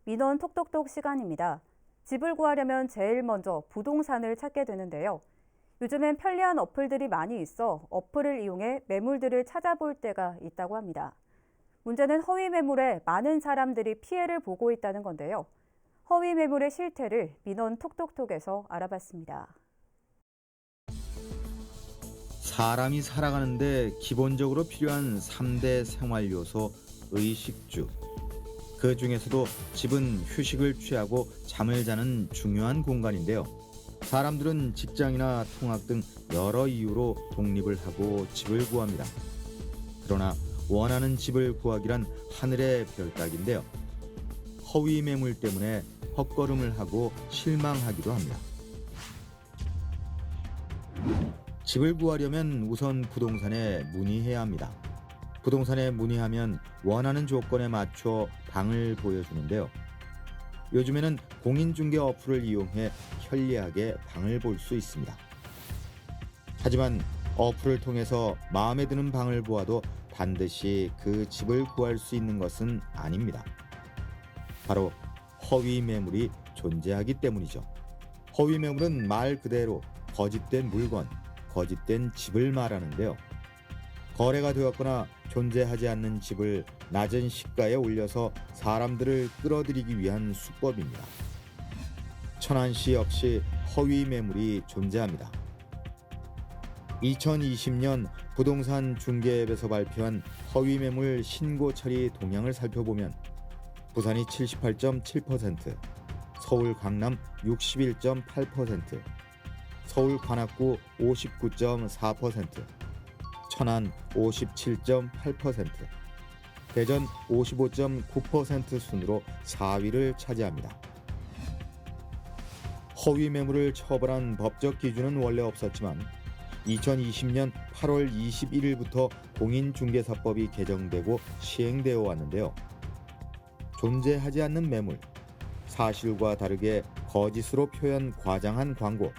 민원 톡톡톡 시간입니다. 집을 구하려면 제일 먼저 부동산을 찾게 되는데요. 요즘엔 편리한 어플들이 많이 있어 어플을 이용해 매물들을 찾아볼 때가 있다고 합니다. 문제는 허위 매물에 많은 사람들이 피해를 보고 있다는 건데요. 허위 매물의 실태를 민원 톡톡톡에서 알아봤습니다. 사람이 살아가는데 기본적으로 필요한 3대 생활 요소 의식주. 그 중에서도 집은 휴식을 취하고 잠을 자는 중요한 공간인데요. 사람들은 직장이나 통학 등 여러 이유로 독립을 하고 집을 구합니다. 그러나 원하는 집을 구하기란 하늘의 별 따기인데요. 허위 매물 때문에 헛걸음을 하고 실망하기도 합니다. 집을 구하려면 우선 부동산에 문의해야 합니다. 부동산에 문의하면 원하는 조건에 맞춰 방을 보여주는데요. 요즘에는 공인중개 어플을 이용해 편리하게 방을 볼 수 있습니다. 하지만 어플을 통해서 마음에 드는 방을 보아도 반드시 그 집을 구할 수 있는 것은 아닙니다. 바로 허위 매물이 존재하기 때문이죠. 허위 매물은 말 그대로 거짓된 물건, 거짓된 집을 말하는데요. 거래가 되었거나 존재하지 않는 집을 낮은 시가에 올려서 사람들을 끌어들이기 위한 수법입니다. 천안시 역시 허위 매물이 존재합니다. 2020년 부동산 중개앱에서 발표한 허위 매물 신고 처리 동향을 살펴보면 부산이 78.7%, 서울 강남 61.8%, 서울 관악구 59.4%, 천안 57.8%, 대전 55.9% 순으로 4위를 차지합니다. 허위 매물을 처벌한 법적 기준은 원래 없었지만 2020년 8월 21일부터 공인중개사법이 개정되고 시행되어 왔는데요. 존재하지 않는 매물, 사실과 다르게 거짓으로 표현 과장한 광고,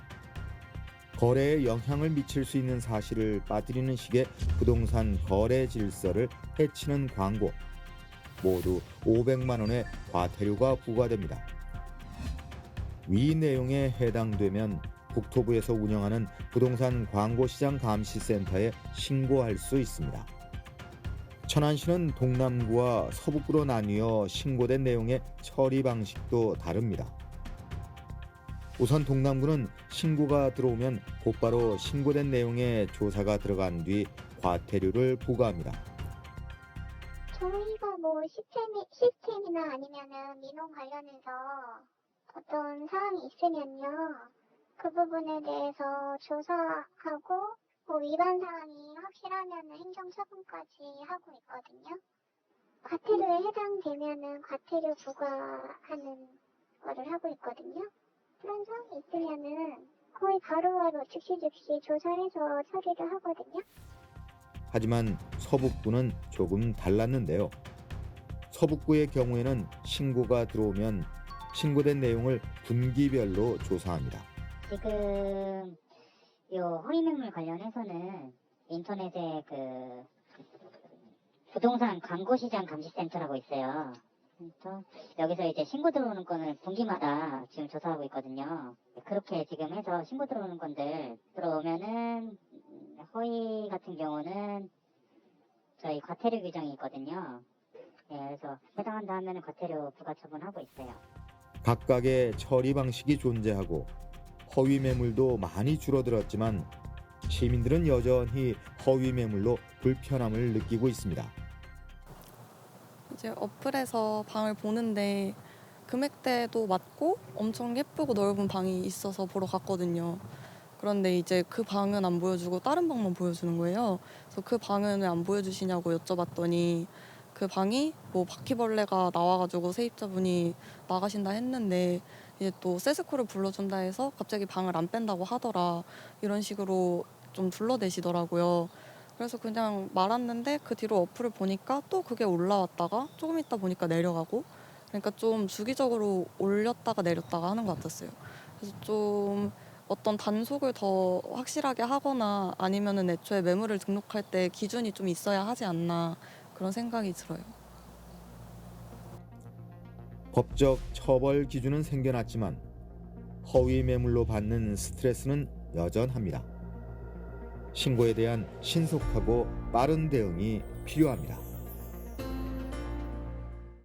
거래에 영향을 미칠 수 있는 사실을 빠뜨리는 식의 부동산 거래 질서를 해치는 광고, 모두 500만 원의 과태료가 부과됩니다. 위 내용에 해당되면 국토부에서 운영하는 부동산 광고시장 감시센터에 신고할 수 있습니다. 천안시는 동남구와 서북구로 나뉘어 신고된 내용의 처리 방식도 다릅니다. 우선 동남구는 신고가 들어오면 곧바로 신고된 내용의 조사가 들어간 뒤 과태료를 부과합니다. 저희가 뭐 시스템이나 아니면은 민원 관련해서 어떤 사항이 있으면요. 그 부분에 대해서 조사하고 뭐 위반 사항이 확실하면 행정처분까지 하고 있거든요. 과태료에 해당되면은 과태료 부과하는 거를 하고 있거든요. 그런 사항이 있으면은 거의 바로바로 즉시 조사해서 처리를 하거든요. 하지만 서북구는 조금 달랐는데요. 서북구의 경우에는 신고가 들어오면 신고된 내용을 분기별로 조사합니다. 지금 요 허위매물 관련해서는 인터넷에 그 부동산 광고시장 감시센터라고 있어요. 그래서 여기서 이제 신고 들어오는 건을 분기마다 지금 조사하고 있거든요. 그렇게 지금 해서 신고 들어오는 건들 들어오면은 허위 같은 경우는 저희 과태료 규정이 있거든요. 예, 그래서 해당한다 하면은 과태료 부과 처분하고 있어요. 각각의 처리 방식이 존재하고 허위 매물도 많이 줄어들었지만 시민들은 여전히 허위 매물로 불편함을 느끼고 있습니다. 이제 어플에서 방을 보는데 금액대도 맞고 엄청 예쁘고 넓은 방이 있어서 보러 갔거든요. 그런데 이제 그 방은 안 보여주고 다른 방만 보여주는 거예요. 그래서 그 방은 왜 안 보여주시냐고 여쭤봤더니 그 방이 뭐 바퀴벌레가 나와가지고 세입자분이 나가신다 했는데 이제 또 세스코를 불러준다 해서 갑자기 방을 안 뺀다고 하더라. 이런 식으로 좀 둘러대시더라고요. 그래서 그냥 말았는데 그 뒤로 어플을 보니까 또 그게 올라왔다가 조금 있다 보니까 내려가고, 그러니까 좀 주기적으로 올렸다가 내렸다가 하는 것 같았어요. 그래서 좀 어떤 단속을 더 확실하게 하거나 아니면은 애초에 매물을 등록할 때 기준이 좀 있어야 하지 않나 그런 생각이 들어요. 법적 처벌 기준은 생겨났지만 허위 매물로 받는 스트레스는 여전합니다. 신고에 대한 신속하고 빠른 대응이 필요합니다.